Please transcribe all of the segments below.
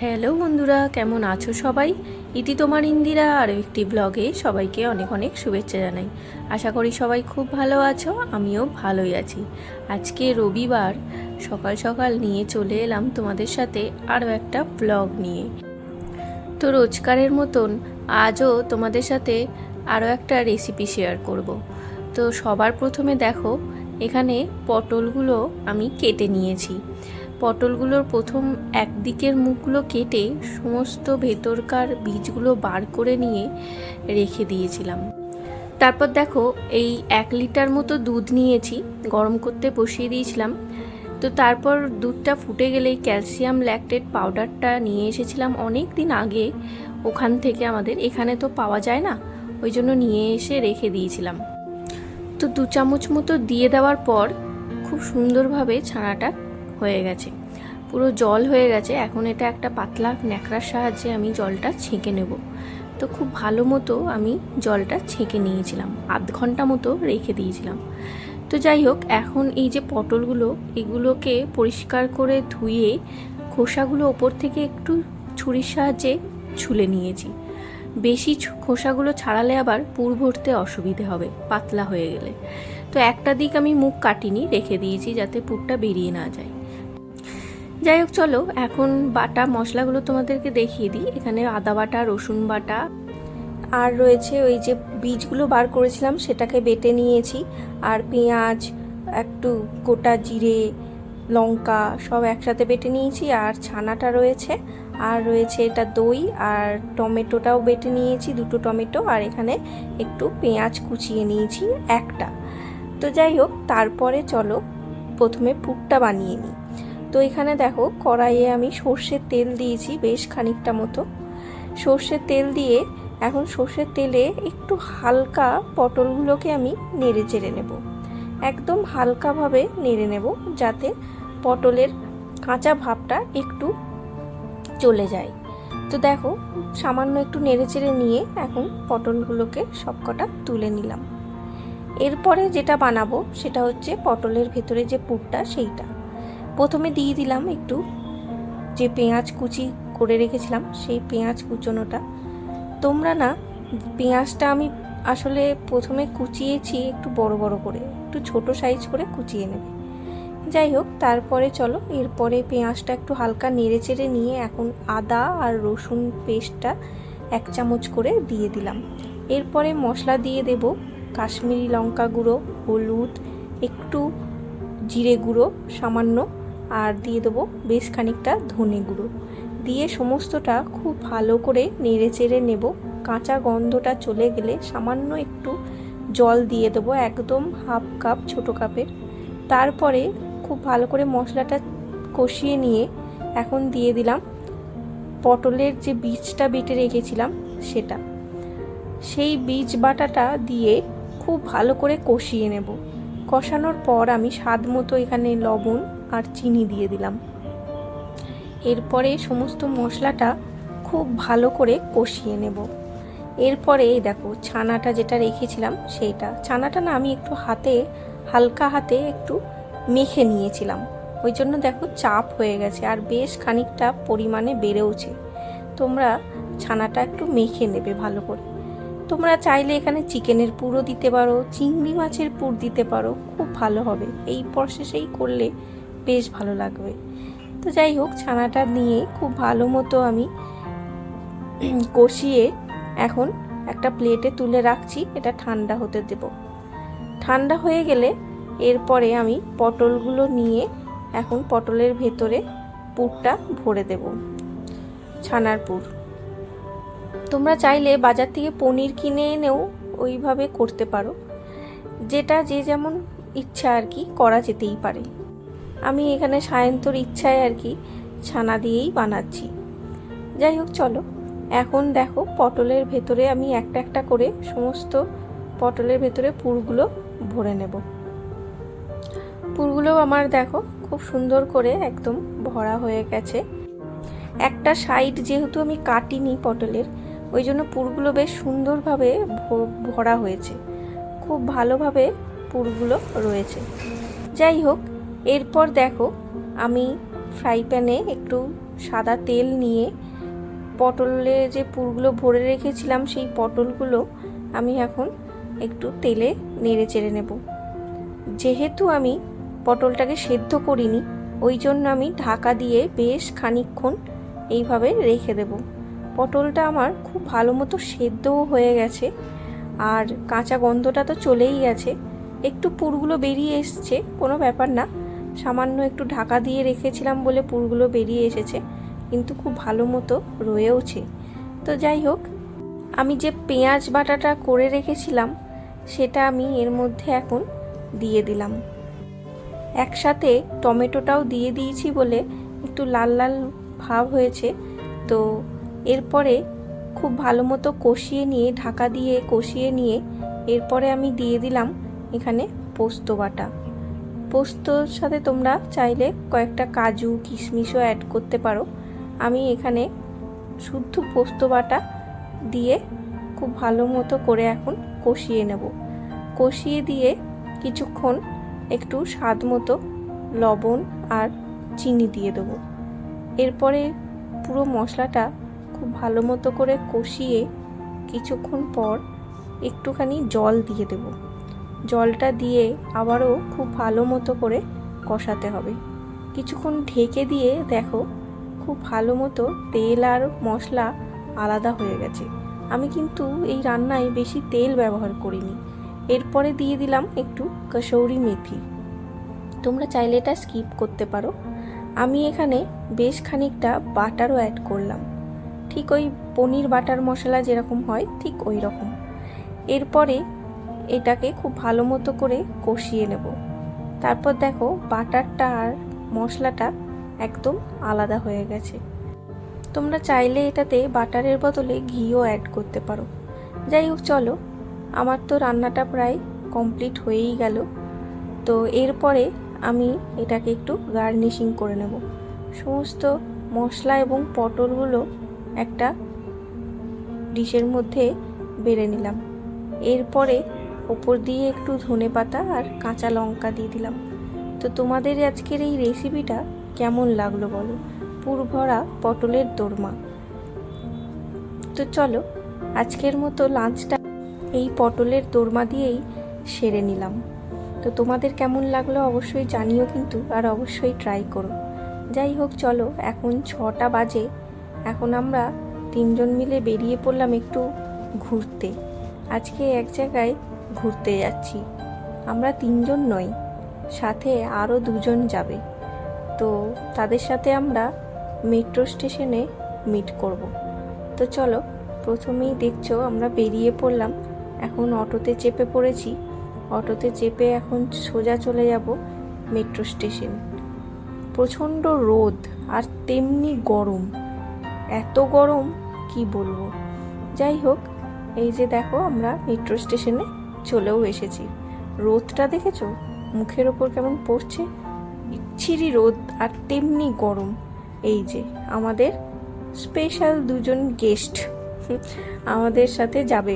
Hello বন্ধুরা, কেমন আছো সবাই? ইতি তোমার ইন্দিরা আরও একটি ব্লগে সবাইকে অনেক অনেক শুভেচ্ছা জানাই। আশা করি সবাই খুব ভালো আছো, আমিও ভালোই আছি। আজকে রবিবার সকাল সকাল নিয়ে চলে এলাম তোমাদের সাথে আরও একটা ব্লগ নিয়ে। তো রোজকারের মতন আজও তোমাদের সাথে আরও একটা রেসিপি শেয়ার করব। তো সবার প্রথমে দেখো, এখানে পটলগুলো আমি কেটে নিয়েছি। পটলগুলোর প্রথম একদিকের মুখগুলো কেটে সমস্ত ভেতরকার বীজগুলো বার করে নিয়ে রেখে দিয়েছিলাম। তারপর দেখো, এই 1 লিটার মতো দুধ নিয়েছি, গরম করতে বসিয়ে দিয়েছিলাম। তো তারপর দুধটা ফুটে গেলেই ক্যালসিয়াম ল্যাকটেট পাউডারটা নিয়ে এসেছিলাম অনেক দিন আগে ওখান থেকে, আমাদের এখানে তো পাওয়া যায় না, ওই জন্য নিয়ে এসে রেখে দিয়েছিলাম। তো 2 চামচ মতো দিয়ে দেওয়ার পর খুব সুন্দরভাবে ছানাটা হয়ে গেছে, পুরো জল হয়ে গেছে। এখন এটা একটা পাতলা ন্যাকড়ার সাহায্যে আমি জলটা ছেঁকে নেব। তো খুব ভালো মতো আমি জলটা ছেঁকে নিয়েছিলাম, আধ ঘন্টা মতো রেখে দিয়েছিলাম। তো যাই হোক, এখন এই যে পটলগুলো, এগুলোকে পরিষ্কার করে ধুয়ে খোসাগুলো ওপর থেকে একটু ছুরির সাহায্যে ছুলে নিয়েছি। বেশি খোসাগুলো ছাড়ালে আবার পুর ভরতে অসুবিধে হবে পাতলা হয়ে গেলে। তো একটা দিক আমি মুখ কাটিনি, রেখে দিয়েছি যাতে পুরটা বেরিয়ে না যায়। যাই হোক, চলো এখন বাটা মশলাগুলো তোমাদেরকে দেখিয়ে দিই। এখানে আদা বাটা, রসুন বাটা, আর রয়েছে ওই যে বীজগুলো বার করেছিলাম সেটাকে বেটে নিয়েছি, আর পেঁয়াজ, একটু গোটা জিরে, লঙ্কা সব একসাথে বেটে নিয়েছি, আর ছানাটা রয়েছে, আর রয়েছে এটা দই, আর টমেটোটাও বেটে নিয়েছি, 2টো টমেটো, আর এখানে একটু পেঁয়াজ কুচিয়ে নিয়েছি একটা। তো যাই হোক, তারপরে চলো প্রথমে পুরটা বানিয়ে নিই। তো এখানে দেখো, কড়াইয়ে আমি সর্ষের তেল দিয়েছি বেশ খানিকটা মতো। সর্ষের তেল দিয়ে এখন সর্ষের তেলে একটু হালকা পটলগুলোকে আমি নেড়ে চেড়ে নেব, একদম হালকাভাবে নেড়ে নেব যাতে পটলের কাঁচা ভাবটা একটু চলে যায়। তো দেখো, সামান্য একটু নেড়ে চেড়ে নিয়ে এখন পটলগুলোকে সবকটা তুলে নিলাম। এরপরে যেটা বানাবো সেটা হচ্ছে পটলের ভেতরে যে পুরটা, সেইটা প্রথমে দিয়ে দিলাম একটু যে পেঁয়াজ কুচি করে রেখেছিলাম সেই পেঁয়াজ কুচোনোটা। তোমরা না, পেঁয়াজটা আমি আসলে প্রথমে কুচিয়েছি একটু বড় বড় করে, একটু ছোট সাইজ করে কুচিয়ে নেবে। যাই হোক, তারপরে চলো এরপরে পেঁয়াজটা একটু হালকা নেড়ে চেড়ে নিয়ে এখন আদা আর রসুন পেস্টটা 1 চামচ করে দিয়ে দিলাম। এরপরে মশলা দিয়ে দেব কাশ্মীরি লঙ্কা গুঁড়ো, হলুদ, একটু জিরে গুঁড়ো সামান্য, আর দিয়ে দেবো বেশ খানিকটা ধনে গুঁড়ো। দিয়ে সমস্তটা খুব ভালো করে নেড়ে চেড়ে নেব। কাঁচা গন্ধটা চলে গেলে সামান্য একটু জল দিয়ে দেবো, একদম হাফ কাপ, ছোটো কাপের। তারপরে খুব ভালো করে মশলাটা কষিয়ে নিয়ে এখন দিয়ে দিলাম পটলের যে বীজটা বেটে রেখেছিলাম সেটা, সেই বীজ বাটাটা দিয়ে খুব ভালো করে কষিয়ে নেব। কষানোর পর আমি স্বাদ মতো এখানে লবণ আর চিনি দিয়ে দিলাম। এরপরে সমস্ত মশলাটা খুব ভালো করে কষিয়ে নেব। এরপরে দেখো, ছানাটা যেটা রেখেছিলাম সেইটা, ছানাটা না আমি একটু হালকা হাতে একটু মেখে নিয়েছিলাম, ওই জন্য দেখো চাপ হয়ে গেছে আর বেশ খানিকটা পরিমাণে বেড়েওছে। তোমরা ছানাটা একটু মেখে নেবে ভালো করে। তোমরা চাইলে এখানে চিকেনের পুরও দিতে পারো, চিংড়ি মাছের পুর দিতে পারো, খুব ভালো হবে। এই প্রসেসেই করলে বেশ ভালো লাগবে। তো যাই হোক, ছানাটা নিয়ে খুব ভালো মতো আমি কষিয়ে এখন একটা প্লেটে তুলে রাখছি, এটা ঠান্ডা হতে দেব। ঠান্ডা হয়ে গেলে এরপরে আমি পটলগুলো নিয়ে এখন পটলের ভেতরে পুরটা ভরে দেব, ছানার পুর। তোমরা চাইলে বাজার থেকে পনির কিনে এনেও ওইভাবে করতে পারো, যেটা যে যেমন ইচ্ছা আর কি করা যেতেই পারে। আমি এখানে সায়ন্তর ইচ্ছায় আর কি ছানা দিয়েই বানাচ্ছি। যাই হোক, চলো এখন দেখো পটলের ভেতরে আমি একটা একটা করে সমস্ত পটলের ভেতরে পুরগুলো ভরে নেব। পুরগুলো আমার দেখো খুব সুন্দর করে একদম ভরা হয়ে গেছে। একটা সাইড যেহেতু আমি কাটিনি পটলের, ওই জন্য পুরগুলো বেশ সুন্দরভাবে ভরা হয়েছে, খুব ভালোভাবে পুরগুলো রয়েছে। যাই হোক, এরপর দেখো আমি ফ্রাই প্যানে একটু সাদা তেল নিয়ে পটলে যে পুরগুলো ভরে রেখেছিলাম সেই পটলগুলো আমি এখন একটু তেলে নেড়ে চেড়ে নেব। যেহেতু আমি পটলটাকে সেদ্ধ করিনি, ওই জন্য আমি ঢাকা দিয়ে বেশ খানিকক্ষণ এইভাবে রেখে দেব। পটলটা আমার খুব ভালো মতো সেদ্ধও হয়ে গেছে, আর কাঁচা গন্ধটা তো চলেই গেছে। একটু পুরগুলো বেরিয়ে এসছে, কোনো ব্যাপার না, সামান্য একটু ঢাকা দিয়ে রেখেছিলাম বলে পুরগুলো বেরিয়ে এসেছে, কিন্তু খুব ভালো মতো রয়েওছে। তো যাই হোক, আমি যে পেঁয়াজ বাটাটা করে রেখেছিলাম সেটা আমি এর মধ্যে এখন দিয়ে দিলাম। একসাথে টমেটোটাও দিয়ে দিয়েছি বলে একটু লাল লাল ভাব হয়েছে। তো এরপরে খুব ভালো মতো কষিয়ে নিয়ে, ঢাকা দিয়ে কষিয়ে নিয়ে, এরপরে আমি দিয়ে দিলাম এখানে পোস্ত বাটা। পোস্তর সাথে তোমরা চাইলে কয়েকটা কাজু কিশমিশও অ্যাড করতে পারো। আমি এখানে শুদ্ধ পোস্ত বাটা দিয়ে খুব ভালো মতো করে এখন কষিয়ে নেব। কষিয়ে দিয়ে কিছুক্ষণ একটু স্বাদ মতো লবণ আর চিনি দিয়ে দেবো। এরপরে পুরো মশলাটা খুব ভালো মতো করে কষিয়ে কিছুক্ষণ পর একটুখানি জল দিয়ে দেব। জলটা দিয়ে আবারও খুব ভালো মতো করে কষাতে হবে। কিছুক্ষণ ঢেকে দিয়ে দেখো খুব ভালো মতো তেল আর মশলা আলাদা হয়ে গেছে। আমি কিন্তু এই রান্নায় বেশি তেল ব্যবহার করিনি। এরপরে দিয়ে দিলাম একটু কসৌরি মেথি। তোমরা চাইলে এটা স্কিপ করতে পারো। আমি এখানে বেশ খানিকটা বাটারও অ্যাড করলাম, ঠিক ওই পনির বাটার মশলা যেরকম হয় ঠিক ওই রকম। এরপরে এটাকে খুব ভালো মতো করে কষিয়ে নেব। তারপর দেখো বাটারটা আর মশলাটা একদম আলাদা হয়ে গেছে। তোমরা চাইলে এটাতে বাটারের বদলে ঘিও অ্যাড করতে পারো। যাই হোক, চলো, আমার তো রান্নাটা প্রায় কমপ্লিট হয়েই গেল। তো এরপরে আমি এটাকে একটু গার্নিশিং করে নেব। সমস্ত মশলা এবং পটলগুলো একটা ডিশের মধ্যে বেড়ে নিলাম। এরপরে ওপর দিয়ে একটু ধনেপাতা আর কাঁচা লঙ্কা দিয়ে দিলাম। তো তোমাদের আজকের এই রেসিপিটা কেমন লাগলো বলো, পুরভরা পটলের দোরমা। তো চলো, আজকের মতো লাঞ্চটা এই পটলের দোরমা দিয়েই সেরে নিলাম। তো তোমাদের কেমন লাগলো অবশ্যই জানিও কিন্তু, আর অবশ্যই ট্রাই করো। যাই হোক, চলো, এখন 6টা বাজে। এখন আমরা 3জন মিলে বেরিয়ে পড়লাম একটু ঘুরতে। আজকে এক জায়গায় ঘুরতে যাচ্ছি। আমরা 3জন নই, সাথে আরও 2জন যাবে। তো তাদের সাথে আমরা মেট্রো স্টেশনে মিট করব। তো চলো, প্রথমেই দেখছো আমরা বেরিয়ে পড়লাম। এখন অটোতে চেপে পড়েছি। অটোতে চেপে এখন সোজা চলে যাব মেট্রো স্টেশন। প্রচণ্ড রোদ আর তেমনি গরম, এত গরম কি বলবো। যাই হোক, এই যে দেখো আমরা মেট্রো স্টেশনে চলেও এসেছি। রোদটা দেখেছো মুখের ওপর কেমন পড়ছে, ইচ্ছিরি রোদ আর তেমনি গরম। এই যে আমাদের স্পেশাল 2জন গেস্ট আমাদের সাথে যাবে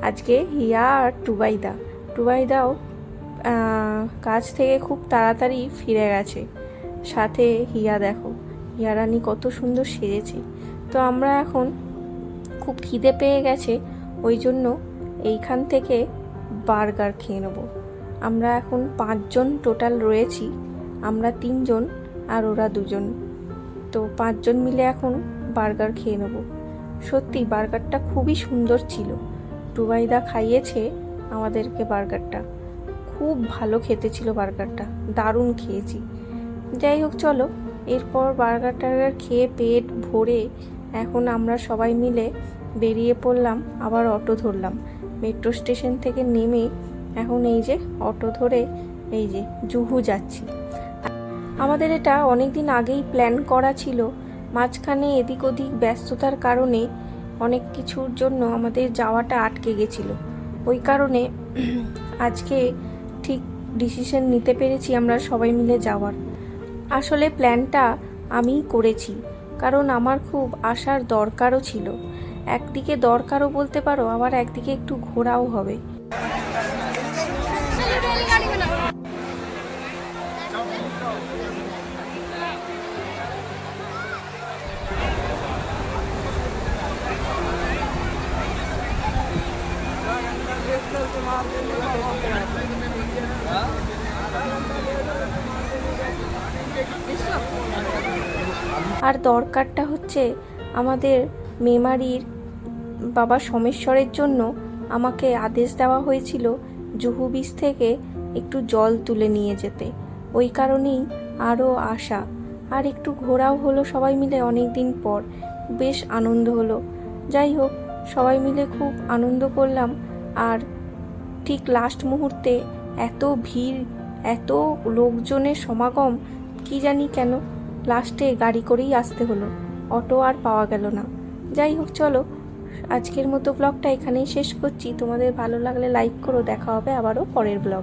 আজকে, হিয়া আর টুবাইদাও কাজ থেকে খুব তাড়াতাড়ি ফিরে গেছে। সাথে হিয়া, দেখো হিয়া রানী কত সুন্দর সেজেছে। তো আমরা এখন খুব খিদে পেয়ে গেছে, ওই জন্য এইখান থেকে বার্গার খেয়ে নেব। আমরা এখন 5জন টোটাল রয়েছি, আমরা 3জন আর ওরা 2জন। তো 5জন মিলে এখন বার্গার খেয়ে নেব। সত্যি বার্গারটা খুবই সুন্দর ছিল। টুবাইদা খাইয়েছে আমাদেরকে বার্গারটা, খুব ভালো খেতে ছিল বার্গারটা, দারুণ খেয়েছি। যাই হোক, চলো, এরপর বার্গার টার্গার খেয়ে পেট ভরে এখন আমরা সবাই মিলে বেরিয়ে পড়লাম। আবার অটো ধরলাম মেট্রো স্টেশন থেকে নেমে। এখন এই যে অটো ধরে এই যে জুহু যাচ্ছি। আমাদের এটা অনেক দিন আগেই প্ল্যান করা ছিল, মাঝখানে এদিক ওদিক ব্যস্ততার কারণে অনেক কিছুর জন্য আমাদের যাওয়াটা আটকে গেছিল। ওই কারণে আজকে ঠিক ডিসিশন নিতে পেরেছি আমরা সবাই মিলে যাওয়ার। আসলে প্ল্যানটা আমিই করেছি, কারণ আমার খুব আসার দরকারও ছিল। একদিকে দরকারও বলতে পারো, আবার একদিকে একটু ঘোরাও হবে। আর দরকারটা হচ্ছে আমাদের মেমারির বাবা সোমেশ্বরের জন্য আমাকে আদেশ দেওয়া হয়েছিল জুহু বিচ থেকে একটু জল তুলে নিয়ে যেতে। ওই কারণেই আরও আসা, আর একটু ঘোরাও হলো সবাই মিলে অনেক দিন পর, বেশ আনন্দ হলো। যাই হোক, সবাই মিলে খুব আনন্দ করলাম। আর ঠিক লাস্ট মুহূর্তে এত ভিড়, এত লোকজনের সমাগম, কি জানি কেন লাস্টে গাড়ি করেই আসতে হলো, অটো আর পাওয়া গেল না। যাই হোক, চলো আজকের মতো ব্লগটা এখানেই শেষ করছি। তোমাদের ভালো লাগলে লাইক করো। দেখা হবে আবারও পরের ব্লগ।